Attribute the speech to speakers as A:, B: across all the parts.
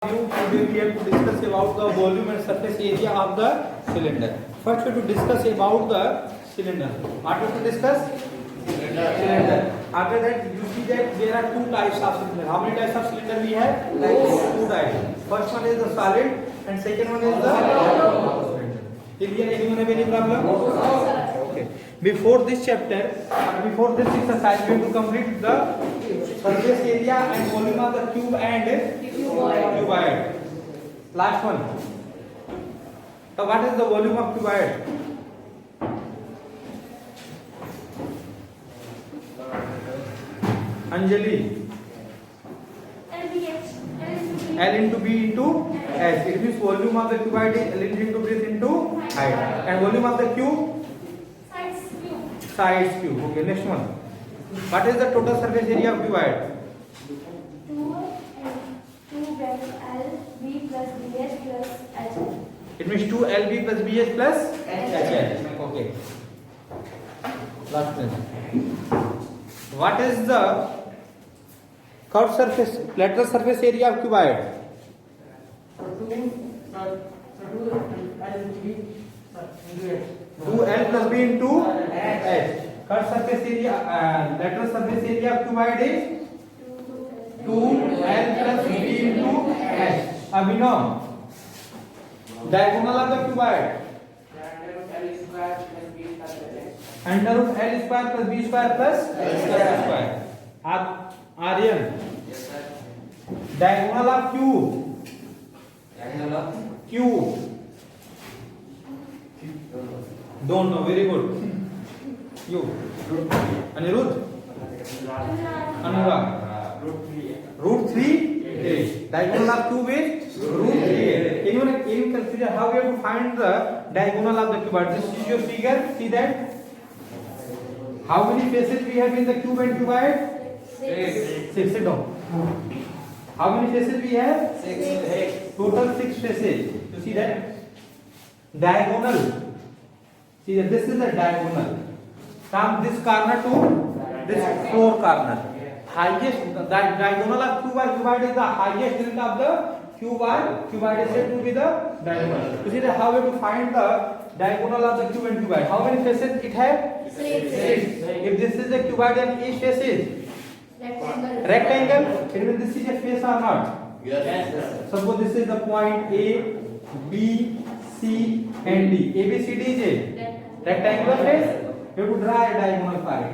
A: Today we have to discuss about the volume and surface area of the cylinder. First we have to discuss about the cylinder. What we have to discuss? Cylinder. After that you see that there are two types of cylinder. How many types of cylinder we have? Two types. First one is the solid and second one is the cylinder. Clear? Anyone have any problem? Okay. Before this chapter, before this exercise, we have to complete the surface area and volume of the cube and cuboid. Last one. So what is the volume of cuboid? Anjali. L into B into S. It means volume of the cuboid is L into breadth into height. And volume of the cube? Sides cube. Okay, next one. What is the total surface area of cuboid?
B: 2LB plus BS plus HL.
A: It means 2LB plus BS plus HL. Okay. Last one. What is the curved surface, lateral surface area of cuboid? 2L plus B into H. Curved surface area, lateral surface area of cuboid is 2L plus B into H. Abhinav, diagonal of the cuboid. Under root L square plus B square plus H square. Aryan.
C: Yes, sir.
A: Diagonal of cube.
C: Diagonal of
A: Cube. Don't know. Very good. You. Anirudh. Anurag. Root 3. Diagonal of cube is root 3. Anyone consider how we have to find the diagonal of the cuboid? This is your figure. See that? How many faces we have in the cube and cuboid? 6. Sit down. How many faces we have?
C: 6.
A: Total 6 faces. You see that? Diagonal. See that this is the diagonal. From this corner to this floor corner. Highest, the diagonal of cuboid is the highest limit of the cuboid. Cuboid is said to be the diagonal. You see that how we have to find the diagonal of the cube and cuboid. How many faces it has? 6. If this is the cuboid and each face is rectangle, it means this is a face or not?
C: Yes.
A: Suppose this is the point A, B, C and D. A, B, C, D is a rectangular face. You have to draw a diagonal for it.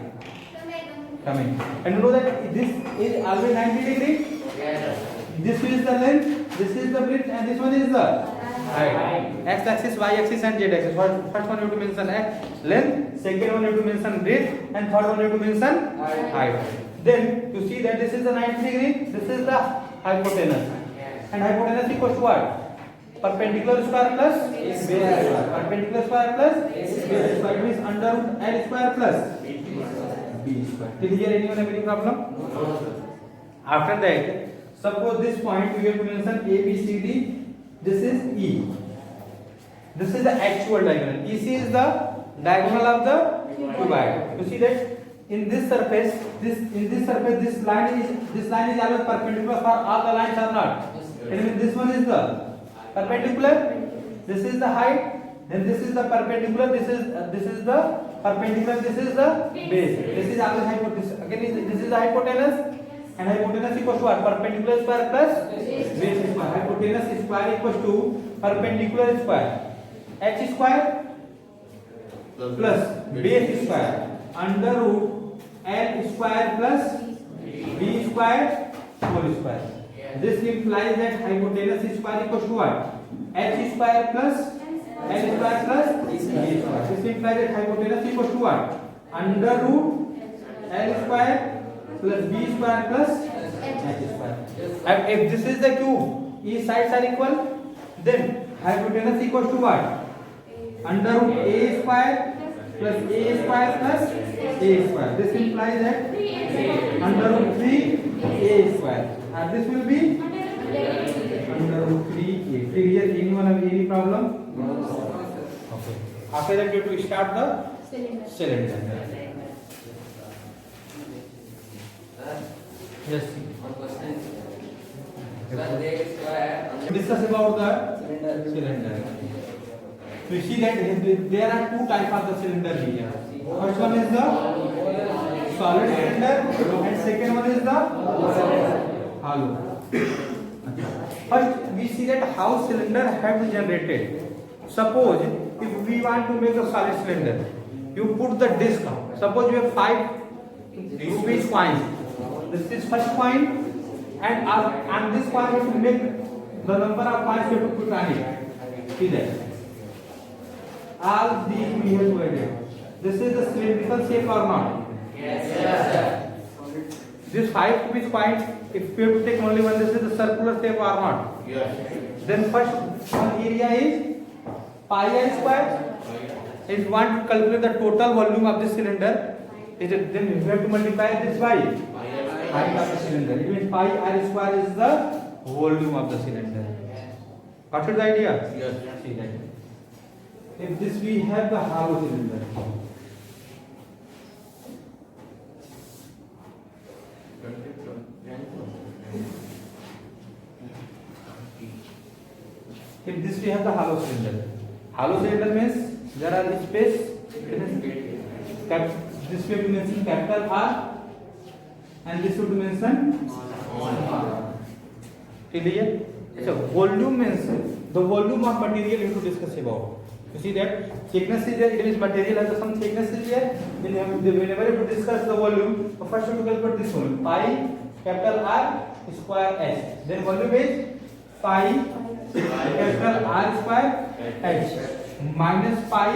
A: Coming. And you know that this is always 90 degree.
C: Yes.
A: This is the length, this is the breadth, and this one is the height. X axis, Y axis, and Z axis. First one you have to mention X length, second one you have to mention breadth, and third one you have to mention height. Then you see that this is the 90 degree, this is the hypotenuse. And hypotenuse equals to what? Perpendicular square plus base square. Perpendicular square plus base square. It means under root L square plus B square. Did here anyone have any problem?
C: No.
A: After that, suppose this point we have to mention A, B, C, D. This is E. This is the actual diagonal. EC is the diagonal of the cuboid. You see that in this surface, this line is always perpendicular for all the lines or not? And this one is the perpendicular. This is the height. Then this is the perpendicular. This is the perpendicular. This is the base. This is always hypotenuse. Again, this is the hypotenuse. And hypotenuse equals to what? Perpendicular square plus base square. Hypotenuse square equals to perpendicular square. H square plus base square under root L square plus B square whole square. This implies that hypotenuse square equals to what? H square plus L square plus B square. This implies that hypotenuse equals to what? Under root L square plus B square plus H square. And if this is the cube, each sides are equal, then hypotenuse equals to what? Under root A square plus A square plus A square. This implies that under root 3 A square. And this will be under root 3A. Here, anyone have any problem?
C: No.
A: Okay. After that, you have to start the cylinder. Yes.
C: One question. Sir, there is square
A: discuss about the cylinder. We see that there are two types of the cylinder here. First one is the solid cylinder and second one is the hollow. First we see that how cylinder have been generated. Suppose if we want to make a solid cylinder, you put the disc. Suppose you have 5 rupees coins. This is first coin, and this coin you have to make the number of coins you have to put on it. See that. All these we have to edit. This is the cylindrical shape or not?
C: Yes.
A: This 5 rupees coin, if we have to take only one, this is the circular shape or not?
C: Yes.
A: Then first one area is pi r square. If you want to calculate the total volume of this cylinder, then you have to multiply this by height of the cylinder. It means pi r square is the volume of the cylinder. Got it the idea?
C: Yes.
A: See that. If this we have the hollow cylinder. If this we have the hollow cylinder. Hollow cylinder means there are space. This we have to mention capital R, and this would mention small. Clear? So volume means the volume of material you have to discuss about. You see that thickness is there, it means material has some thickness is there. Then whenever you discuss the volume, first you have to calculate this volume. Pi capital R square H. Then volume is pi capital R square H minus pi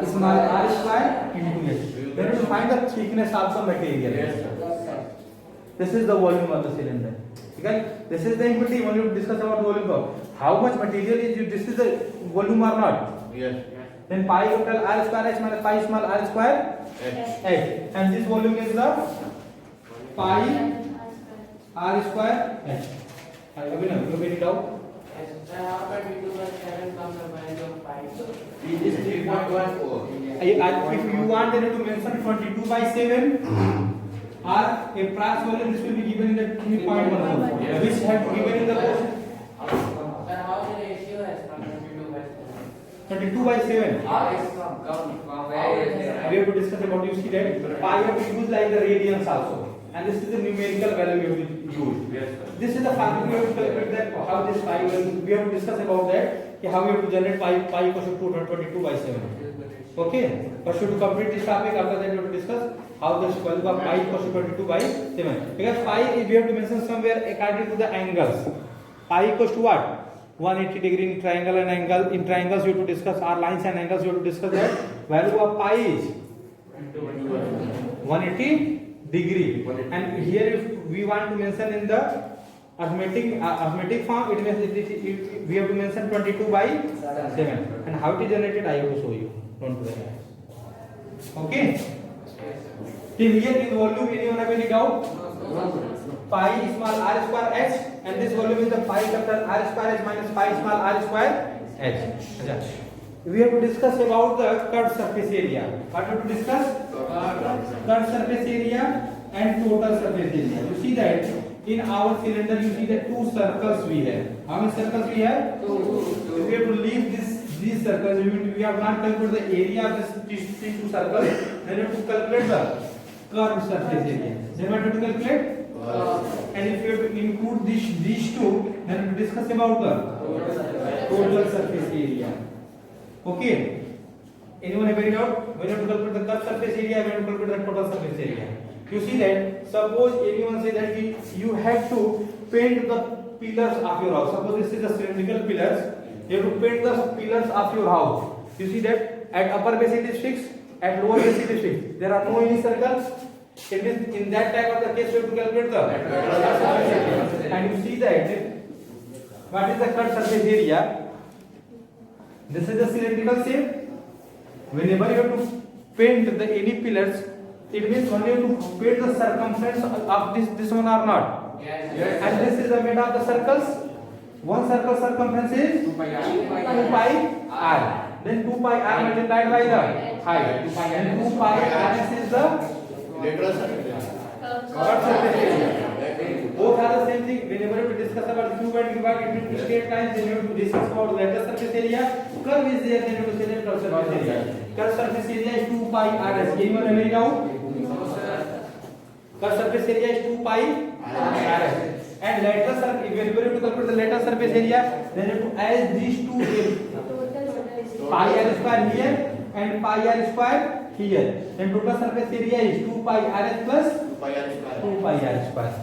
A: small r square into H. Then you have to find the thickness of the material. This is the volume of the cylinder. Okay? This is the equity when you discuss about volume. How much material is you? This is the volume or not?
C: Yes.
A: Then pi capital R square H minus pi small r square H. And this volume is the pi r square H. Abhinav, you get it out?
D: How can we do the 7 from the value of pi?
C: It is 3.14.
A: If you want, then you have to mention 22 by 7. Or a price volume, this will be given in the 3.14, which have given in the question.
D: Then how the ratio has from 22 by 7?
A: 22 by 7.
D: How is from where is it?
A: We have to discuss about, you see that pi have to use like the radians also, and this is the numerical value we have to use.
C: Yes, sir.
A: This is the fact we have to calculate that how this pi will. We have to discuss about that. How we have to generate pi equals to 22 by 7. Okay. First to complete this topic. After that we have to discuss how this value of pi equals to 22 by 7. Because pi we have to mention somewhere according to the angles. Pi equals to what? 180 degree in triangle and angle. In triangles you have to discuss our lines and angles. You have to discuss that value of pi is 180 degree. And here if we want to mention in the arithmetic form, it means we have to mention 22 by 7. And how it is generated, I have to show you. Don't do that. Okay. Till here is volume. Anyone have any doubt? Pi small r square h, and this volume is the pi capital R square h minus pi small r square h. We have to discuss about the curved surface area. What have to discuss? Curved surface area and total surface area. You see that in our cylinder, you see that 2 circles we have. How many circles we have? 2. We have to leave these circles. We have not calculated the area of these 2 circles. Then you have to calculate the curved surface area. Then what have to calculate? And if you have to include these 2, then we have to discuss about the total surface area. Okay. Anyone have any doubt? When you have to calculate the curved surface area, when you have to calculate the total surface area. You see that, suppose anyone say that you have to paint the pillars of your house. Suppose this is the cylindrical pillars. You have to paint the pillars of your house. You see that at upper base it is fixed, at lower base it is fixed. There are no any circles. It means in that type of the case you have to calculate the surface area. And you see that what is the curved surface area? This is the cylindrical shape. Whenever you have to paint the any pillars, it means only you have to paint the circumference of this one or not.
D: Yes.
A: And this is the made of the circles. One circle circumference is 2 pi r. Then 2 pi r multiplied by the height. And 2 pi r is the
C: Lateral surface.
A: curved surface area. Both are the same thing. Whenever we discuss about cube and cuboid, it will be straight lines. Then you have to discuss about lattice surface area. Curve is there. Then you have to select curve surface area. Curve surface area is 2 pi rs. Anyone have any doubt? Curve surface area is 2 pi rs. And lattice surface. Whenever you have to calculate the lattice surface area, then you have to add these two pi r square here and pi r square here. Then total surface area is 2 pi rs plus 2 pi r square.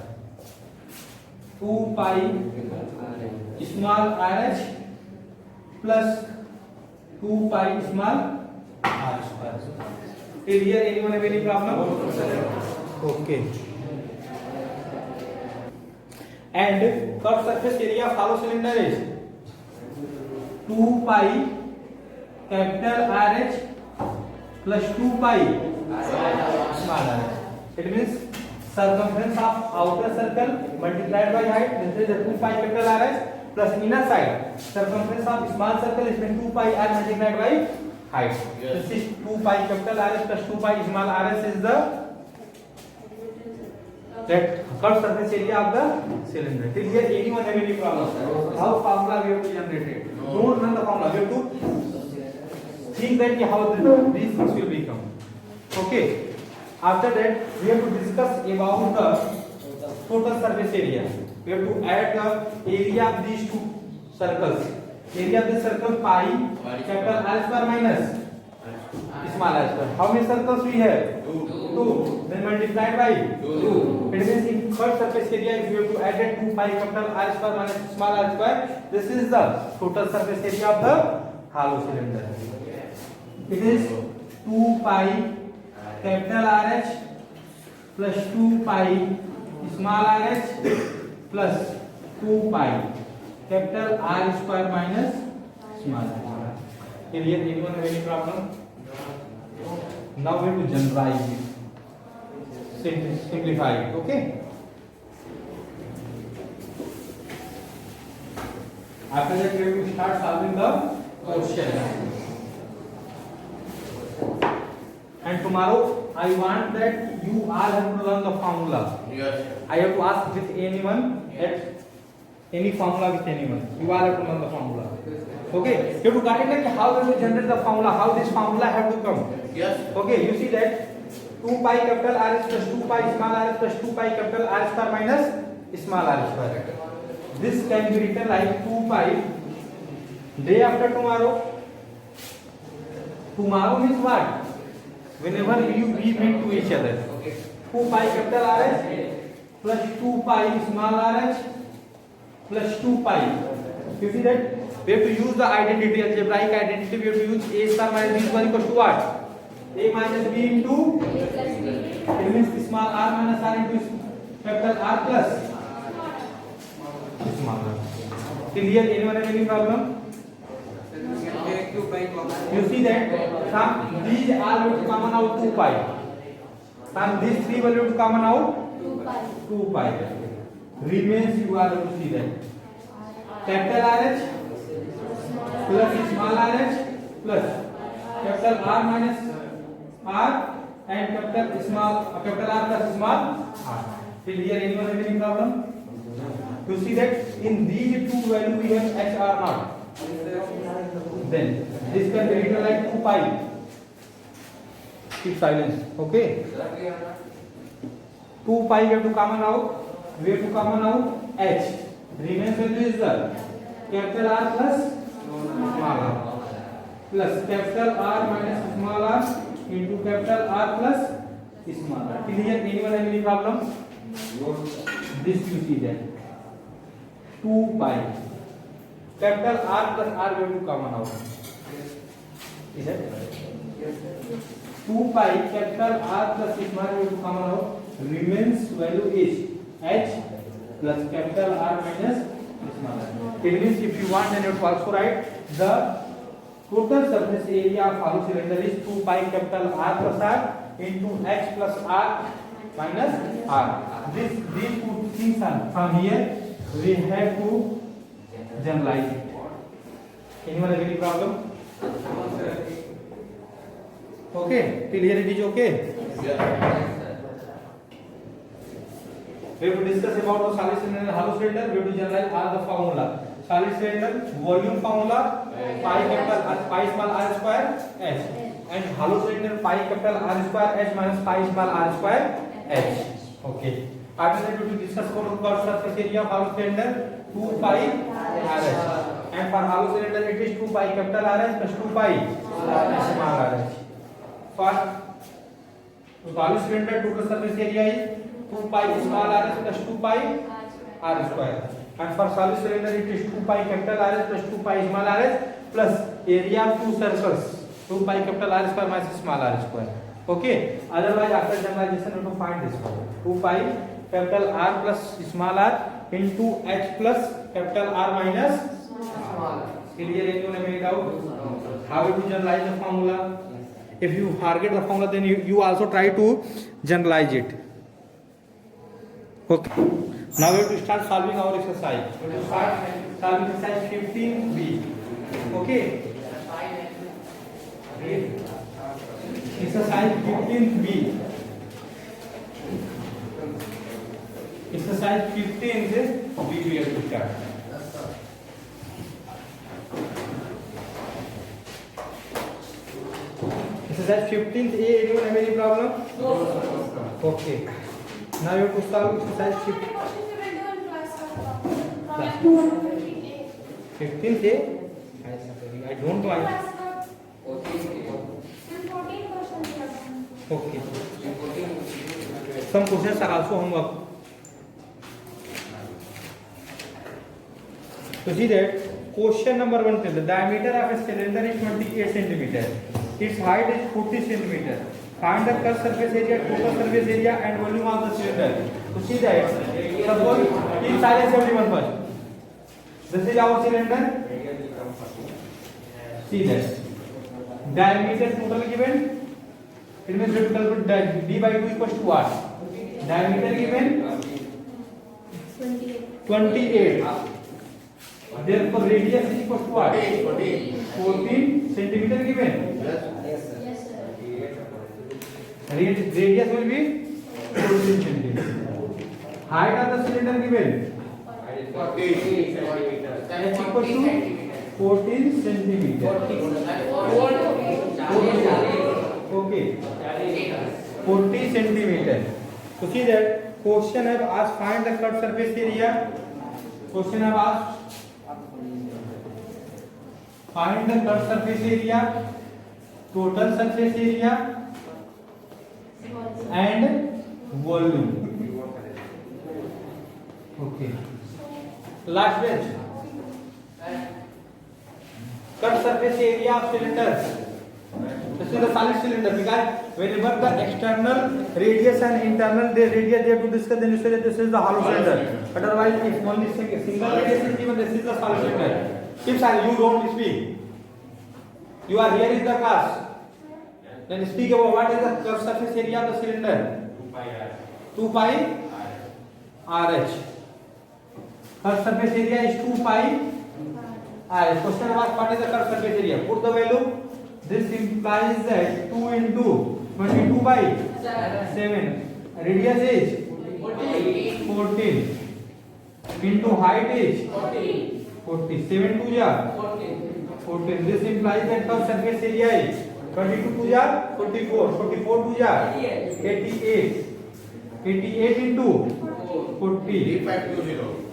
A: 2 pi small rh plus 2 pi small r square. Till here anyone have any problem? Okay. And curved surface area of hollow cylinder is 2 pi capital RH plus 2 pi small r. It means circumference of outer circle multiplied by height. This is the 2 pi capital RH plus inner side circumference of small circle is 2 pi r multiplied by height. This is 2 pi capital RH plus 2 pi small rs is the that curved surface area of the cylinder. Till here anyone have any problem? How formula we have to generate it? Don't run the formula. We have to think that how these things will become. Okay. After that we have to discuss about the total surface area. We have to add the area of these two circles. Area of this circle pi capital R square minus small r square. How many circles we have? 2. Then multiplied by 2. It means in curved surface area if you have to add 2 pi capital R square minus small r square, this is the total surface area of the hollow cylinder. It is 2 pi capital RH plus 2 pi small rh plus 2 pi capital R square minus small r. Here anyone have any problem? Now we have to generalize it, simplify it. Okay. After that we have to start solving the question. And tomorrow I want that you all have to learn the formula.
C: Yes.
A: I have to ask with anyone at any formula with anyone. You all have to learn the formula. Okay. You have to calculate how we will generate the formula. How this formula have to come.
C: Yes.
A: Okay. You see that 2 pi capital R plus 2 pi small r plus 2 pi capital R square minus small r square. This can be written like 2 pi day after tomorrow. Tomorrow means what? Whenever we meet to each other. 2 pi capital RH plus 2 pi small rh plus 2 pi. You see that? We have to use the identity, algebraic identity. We have to use a star minus b square equals to what? A minus b into it means small r minus r into capital R plus small r. Till here anyone have any problem? You see that from these all will common out 2 pi. From these three value to common out 2 pi. Remains you are to see that capital RH plus small rh plus capital R minus R and capital R plus small r. Till here anyone have any problem? You see that in these two value we have h r naught. Then this can be written like 2 pi. Keep silence. Okay. 2 pi we have to common out. We have to common out h. Remains value is the capital R plus small r plus capital R minus small r into capital R plus small r. Till here anyone have any problem? This you see that 2 pi capital R plus R we have to common out. Is it? 2 pi capital R plus small r we have to common out. Remains value is h plus capital R minus small r. It means if you want then you have to also write the total surface area of hollow cylinder is 2 pi capital R plus R into h plus R minus R. These two things are from here we have to generalize it. Anyone have any problem? Okay, till here it is okay.
C: Yes.
A: We have to discuss about the solid cylinder and hollow cylinder. We have to generalize all the formula. Solid cylinder volume formula pi capital R, pi small r square h, and hollow cylinder pi capital R square h minus pi small r square h. Okay. After that, we will discuss about the curved surface area of hollow cylinder 2 pi rh, and for hollow cylinder it is 2 pi capital Rh plus 2 pi small rh. For hollow cylinder total surface area is 2 pi small rh plus 2 pi r square, and for solid cylinder it is 2 pi capital Rh plus 2 pi small rh plus area of two circles 2 pi capital R square minus small r square. Okay, otherwise after generalization we have to find this one 2 pi capital R plus small r into h plus capital R minus
D: Small.
A: clear? Anyone have any doubt how to generalize the formula? If you forget the formula, then you also try to generalize it. Okay, now we have to start solving our exercise. We have to start solving exercise 15b. Okay, exercise 15b. Exercise 15 is b we have to start. Exercise 15th A. Anyone have any problem?
D: No, sir.
A: Okay. Now you have to solve exercise 15th A. I don't know. Okay. Some questions are also homework. So see that question number 1 says the diameter of a cylinder is 28 centimeter. Its height is 40 centimeter. Find the curved surface area, total surface area, and volume of the cylinder. So see that. Suppose keep silence everyone first. This is our cylinder. See that. Diameter total given. It means we have to calculate d by 2 equals to what? Diameter given 28. Therefore radius is equal to what? 14 centimeter given. Radius will be 14 centimeter. Height of the cylinder given. H equals to 14 centimeter. Okay. 40 centimeter. So see that question have asked find the curved surface area. Question have asked find the curved surface area, total surface area, and volume. Okay. Last bench. Curved surface area of cylinders. This is the solid cylinder because whenever the external radius and internal radius they have to discuss, then you say that this is the hollow cylinder. Otherwise, if only single radius is given, this is the solid cylinder. Keep silent, you don't speak. You are here in the class. Then speak about what is the curved surface area of the cylinder. 2 pi RH. Curved surface area is 2 pi RH. Question about what is the curved surface area? Put the value. This implies that 2 into 22 by 7. Radius is 14. Into height is 40. 7 to 14. This implies that curved surface area is 22 to 44. 44 to 88. 88 into 40.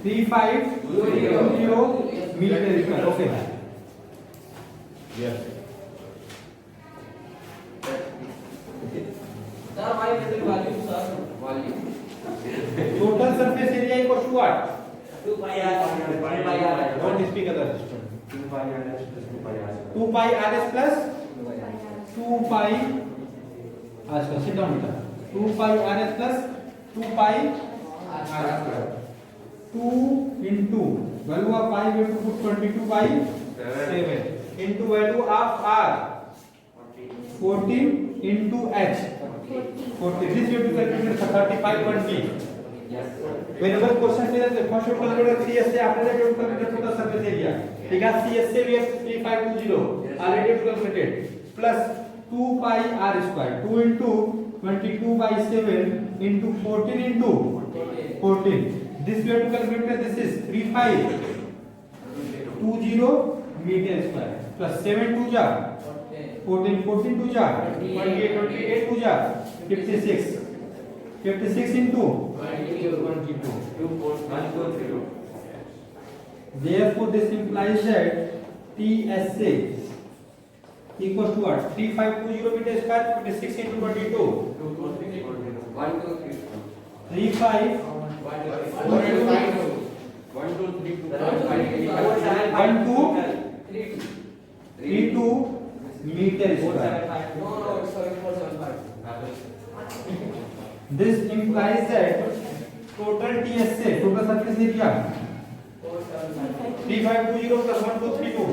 A: 3520 meter square. Okay.
C: Yes.
D: Sir, why is the volume, sir? Volume.
A: Total surface area equals to what?
D: 2 pi r.
A: Don't speak other. 2 pi rs plus 2 pi. Sit down. 2 pi rs plus 2 pi r square. 2 into value of pi we have to put 22 by 7 into value of r 14 into h 40. This you have to calculate 35.3. Whenever question says the first you calculate CSA, after that you calculate total surface area. Because CSA we have 3520 already calculated plus 2 pi r square 2 into 22 by 7 into 14 into 14. This we have to calculate. This is 3520 meter square plus 7 2 jar 14, 14 2 jar 28, 28 2 jar 56. 56 into 22. Therefore, this implies that TSA equals to what? 3520 meter square 56 into 22. 35 32 meter square. This implies that total TSA, total surface area 3520 plus 1232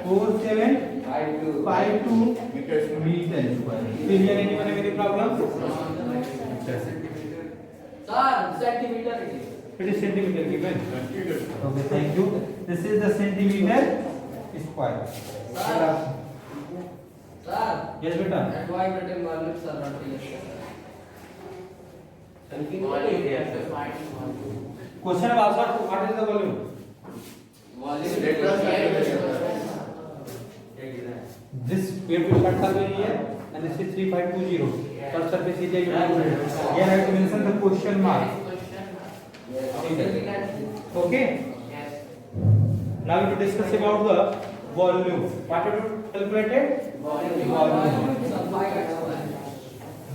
A: 4752 meter square. Clear? Anyone have any problem?
D: Sir, centimeter it is.
A: It is centimeter given. Okay, thank you. This is the centimeter square.
D: Sir,
A: Yes, beta.
D: and why written volume, sir, not TSA?
A: Question of answer. What is the volume? This we have to start survey here, and this is 3520. First surface area you have to. Here I have to mention the question mark. Okay. Now we will discuss about the volume. What have you calculated?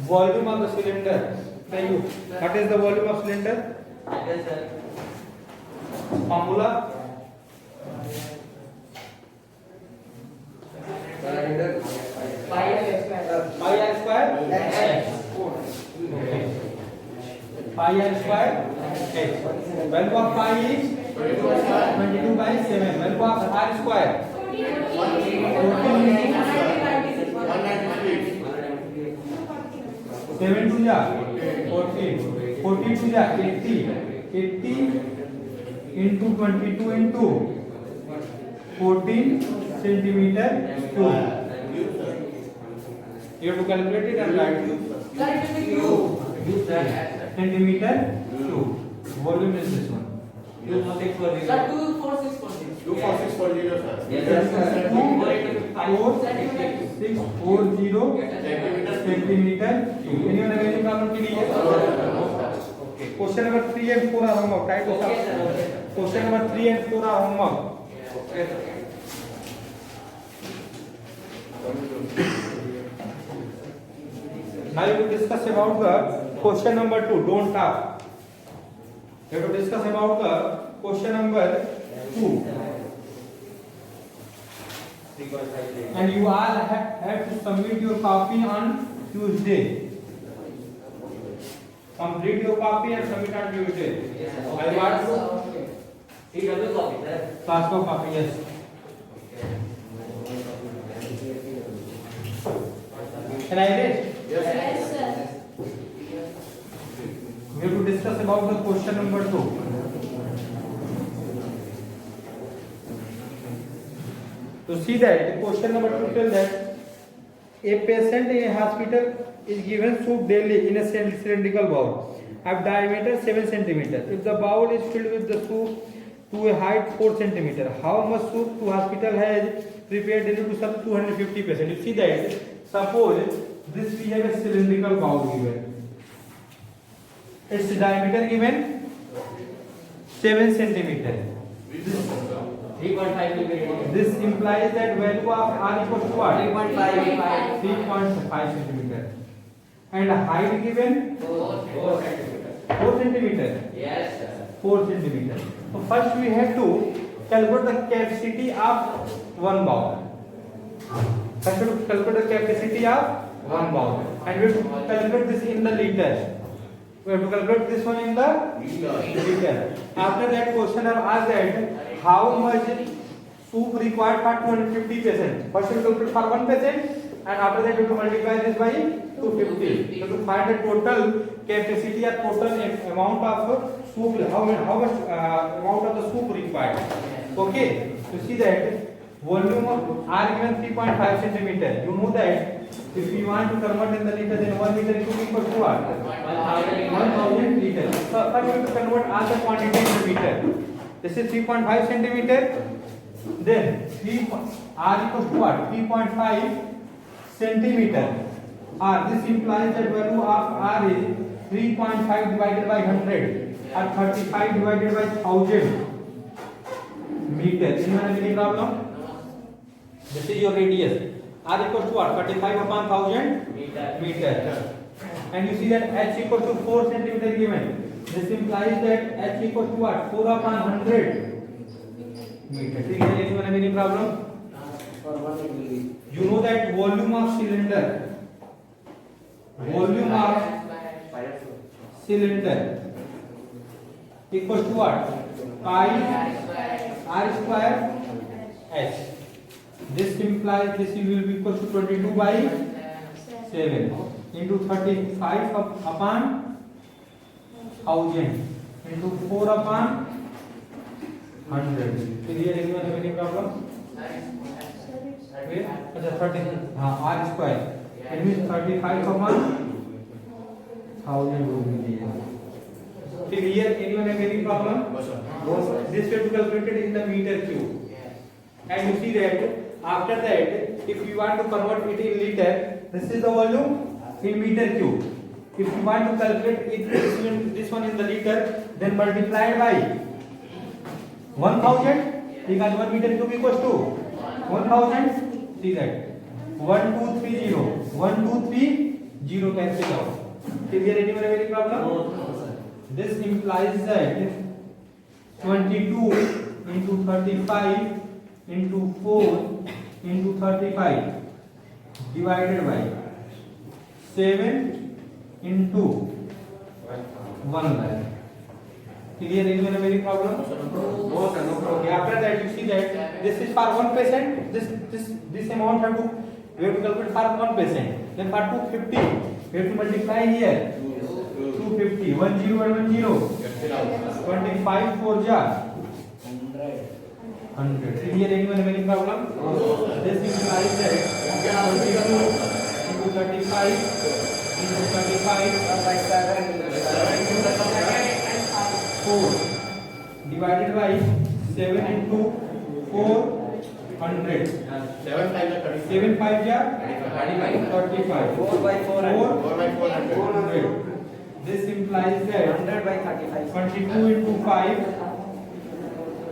A: Volume of the cylinder. Thank you. What is the volume of cylinder? Formula. Pi r square. Pi r square. Value of pi is 22 by 7. Value of r square 7 to ja 14 14 to ja 80 80 into 22 into 14 centimeter cube. You have to calculate it and write centimeter cube. Volume is this one.
D: 24640.
C: 2464 sir.
A: 4640 centimeter cube. Anyone have any problem? Okay. Question number 3 and 4 are homework. Right? Question number 3 and 4 are homework. Now you will discuss about the question number 2. Don't talk. You have to discuss about the question number 2. And you all have to submit your copy on Tuesday. Complete your copy and submit on Tuesday. I want to class को copy, yes. Can I read?
B: Yes, sir.
A: We have to discuss about the question number 2. To see that the question number 2 tells that a patient in a hospital is given soup daily in a cylindrical bowl of diameter 7 cm. If the bowl is filled with the soup to a height 4 cm, how much soup to hospital has prepared daily to serve 250 patients? You see that, suppose this we have a cylindrical bowl given. Its diameter given 7 cm.
D: 3.5 millimeter.
A: This implies that value of r equals to what? 3.5 centimeter. And height given
D: 4 centimeter.
A: 4 centimeter.
D: Yes, sir.
A: 4 centimeter. So first we have to calculate the capacity of one bowl. First we have to calculate the capacity of one bowl. And we have to calculate this in the liter. We have to calculate this one in the liter. After that, question have asked that how much soup required for 250 patients. First we have to calculate for one patient, and after that we have to multiply this by 250. So to find the total capacity or total amount of soup, how much amount of the soup required. Okay, you see that volume of r given 3.5 centimeter. You know that If you want to convert in the liter, then 1 liter cube equals to what? 1000 liters. So first we have to convert all the quantity into meter. This is 3.5 centimeter. Then R equals to what? 3.5 centimeter. R. This implies that value of R is 3.5 divided by 100 or 35 divided by 1000 meter. Anyone have any problem? This is your radius. R equals to what? 35 upon 1000 meter. And you see that H equals to 4 centimeter given. This implies that H equals to what? 4 upon 100 meter. Is there anyone have any problem? You know that volume of cylinder equals to what? Pi R square H. This implies this will be equal to 22 by 7 into 35 upon 1000 into 4 upon 100. Is here anyone have any problem? अच्छा 30 R square. It means 35 upon 1000 will be here. Till here anyone have any problem? This we have to calculate it in the meter cube. And you see that after that, if you want to convert it in liter, this is the volume in meter cube. If you want to calculate it, this one in the liter, then multiplied by 1000, because 1 meter cube equals to 1000. See that 1230, 1230 cancel out. Is there anyone have any problem? This implies that 22 into 35 into 4 into 35 divided by 7 into 1 lakh. Clear? Anyone have any problem? No problem. Okay. After that, you see that this is for 1 patient. This amount we have to calculate for 1 patient. Then for 250, we have to multiply here. 250, 10 and 10. 25 4 jar. 100. Here anyone have any problem? This implies that 22 into 35 into 35 4 divided by 7 into 400. 7 5 ja 35.
C: 4 by
A: 400. This implies that
C: 100 by 35.
A: 22 into 5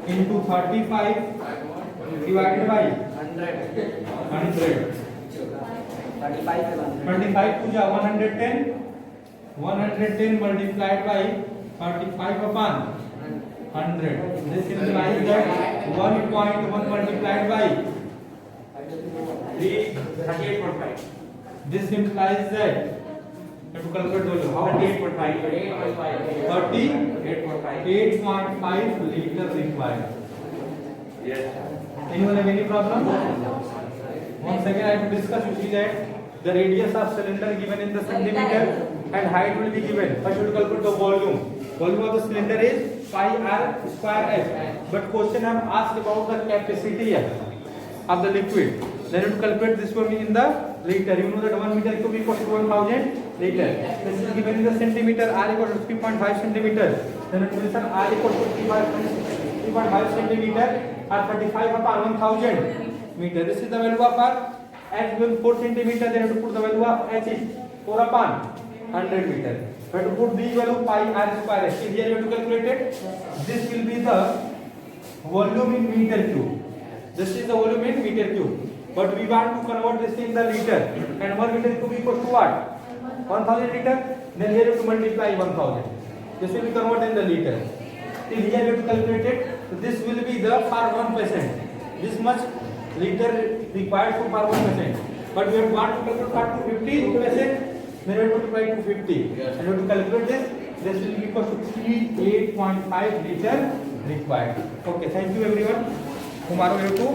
A: into 35 divided by 100. 25 to 110. 110 multiplied by 35 upon 100. This implies that 1.1 multiplied by 38.5. This implies that to calculate the how 38.5 liter required. Yes. Anyone have any problem? Once again, I have to discuss. You see that the radius of cylinder given in the centimeter and height will be given. First, we will calculate the volume. Volume of the cylinder is pi R square H. But question I am asked about the capacity of the liquid. Then you calculate this one in the liter. You know that 1 meter cube equals to 1000 liter. This is given in the centimeter. R equals to 3.5 centimeter. Then it will be R equals to 3.5 centimeter or 35 upon 1000 meter. This is the value of R. H given 4 centimeter. Then you have to put the value of H is 4 upon 100 meter. We have to put the value pi R square H. Here you have to calculate it. This will be the volume in meter cube. This is the volume in meter cube. But we want to convert this in the liter. And 1 meter cube equals to what? 1000 liter. Then here you have to multiply 1000. This will be converted in the liter. Till here you have to calculate it. So this will be the for 1%. This much liter required for 1%. But we want to calculate for 250%. Then we have to multiply 250. And we have to calculate this. This will be equal to 38.5 liter required. Okay, thank you everyone. Tomorrow we have to